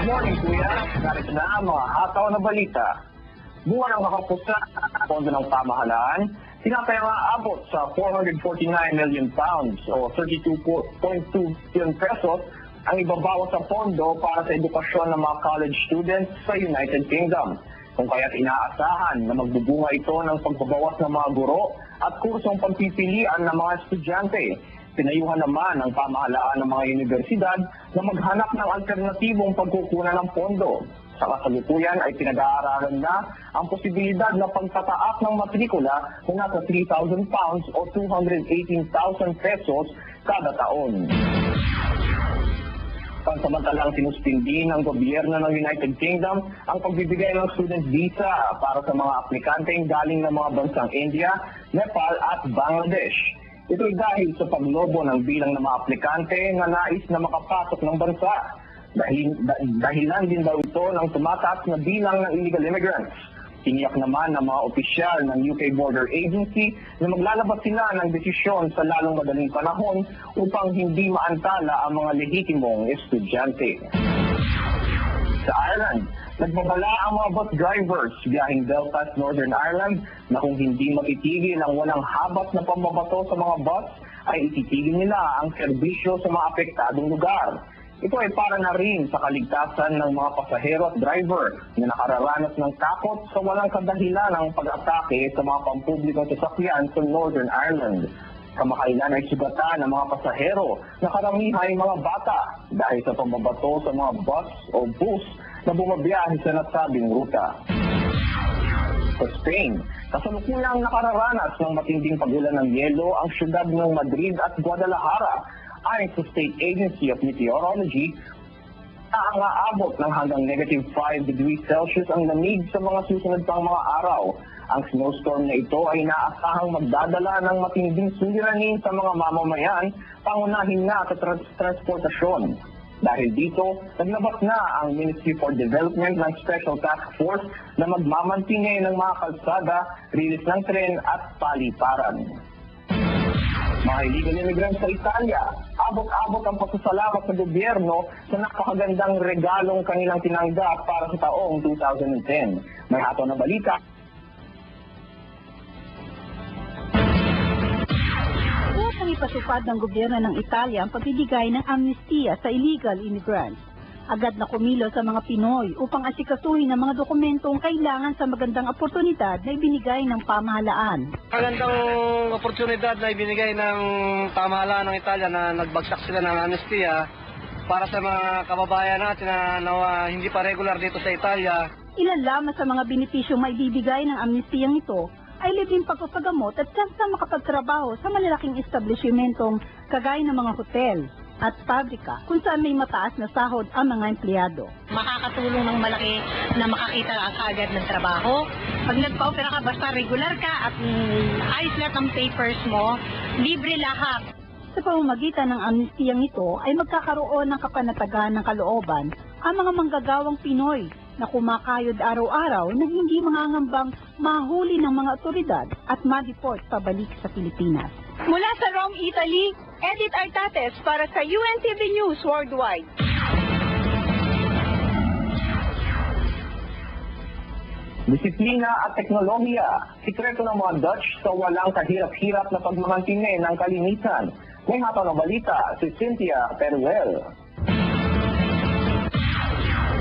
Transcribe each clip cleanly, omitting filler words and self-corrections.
morning, Kuya. Narito na ang mga hataw na balita. Buwan ng makapusa at pondo ng pamahalaan, tinatayang aabot sa 449 million pounds o 32.2 billion pesos ang ibabawas sa pondo para sa edukasyon ng mga college students sa United Kingdom. Kung kaya't inaasahan na magbubunga ito ng pagbabawas ng mga guro at kursong pagpipilian ng mga estudyante. Pinayuhan naman ng pamahalaan ng mga universidad na maghanap ng alternatibong pagkukunan ng pondo. Sa kasalukuyan ay pinag-aaralan na ang posibilidad na pagtataas ng matrikula na nasa 3,000 pounds o 218,000 pesos kada taon. Pansamantalang sinuspindi ng gobyerno ng United Kingdom ang pagbibigay ng student visa para sa mga aplikanteng galing ng mga bansang India, Nepal at Bangladesh. Ito'y dahil sa paglobo ng bilang ng mga aplikante na nais na makapasok ng bansa. Dahilan din daw ito ng tumataas na bilang ng illegal immigrants. Tiniyak naman ng mga opisyal ng UK Border Agency na maglalabas sila ng desisyon sa lalong madaling panahon upang hindi maantala ang mga lehitimong estudyante. Sa Ireland, nagbabala ang mga bus drivers biyaheng Belfast, Northern Ireland na kung hindi matitigil ang walang habat na pambabato sa mga bus, ay ititigil nila ang serbisyo sa mga apektadong lugar. Ito ay para na rin sa kaligtasan ng mga pasahero at driver na nakararanas ng takot sa walang kadahilan ng pag-atake sa mga pampublikong sasakyan sa Northern Ireland. Kamakailan ay sugatan ng mga pasahero na karamihan ay mga bata dahil sa pambabato sa mga bus o bus na bumabiyahe sa nasabing ruta. Sa Spain, kasalukuyang nakararanas ng matinding pagulan ng yelo ang syudad ng Madrid at Guadalajara. Ayon sa State Agency of Meteorology, ang aabot ng hanggang -5 degrees Celsius ang lamig sa mga susunod pang mga araw. Ang snowstorm na ito ay inaasahang magdadala ng matinding suliranin sa mga mamamayan, pangunahin na sa transportasyon. Dahil dito, naglabas na ang Ministry for Development ng Special Task Force na magmamantingay ng mga kalsada, rilis ng tren at paliparan. Mga illegal immigrants sa Italia, abot-abot ang pasasalamat sa gobyerno sa napakagandang regalong kanilang tinanggap para sa taong 2010. May hataw na balita. Upang ipatupad ng gobyerno ng Italia ang pagbibigay ng amnestia sa illegal immigrants, agad na kumilos sa mga Pinoy upang asikasuhin ang mga dokumentong kailangan sa magandang oportunidad na ibinigay ng pamahalaan. Magandang oportunidad na ibinigay ng pamahalaan ng Italia na nagbagsak sila ng amnestia para sa mga kababayan natin na hindi pa regular dito sa Italia. Ilan lamang sa mga benepisyong maibibigay ng amnestiyang ito ay libreng pagpapagamot at tsansa makapagtrabaho sa malalaking establishmentong kagaya ng mga hotel at pabrika kung saan may mataas na sahod ang mga empleyado. Makakatulong ng malaki na makakita agad ng trabaho. Pag nagpa-opera ka, basta regular ka at ayos lahat ng papers mo, libre lahat. Sa pamamagitan ng amnestiyang ito ay magkakaroon ng kapanatagan ng kalooban ang mga manggagawang Pinoy na kumakayod araw-araw na hindi mangangambang mahuli ng mga otoridad at ma-deport pabalik sa Pilipinas. Mula sa Rome, Italy, Edith Artates para sa UNTV News Worldwide. Disiplina at teknolohiya, sikreto ng mga Dutch sa walang kahirap-hirap na pagmamantine ng kalinisan. May hataw na balita si Cynthia Peruel.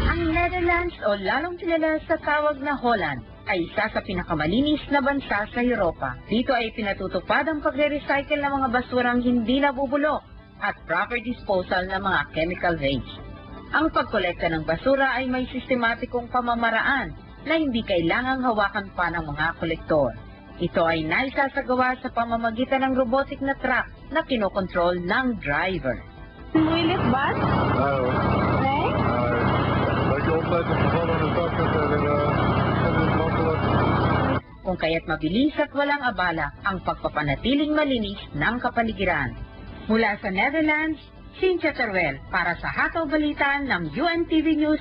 Ang Netherlands o lalong kilala sa tawag na Holland ay isa sa pinakamalinis na bansa sa Europa. Dito ay pinatutupad ang pagre-recycle ng mga basurang hindi nabubulok at proper disposal ng mga chemical waste. Ang pagkolekta ng basura ay may sistematikong pamamaraan na hindi kailangang hawakan pa ng mga kolektor. Ito ay naisasagawa sa pamamagitan ng robotic na truck na kinokontrol ng driver. Will it bus? Kung kaya't mabilis at walang abala ang pagpapanatiling malinis ng kapaligiran. Mula sa Netherlands, Cynthia Teruel para sa Hataw Balitaan ng UNTV News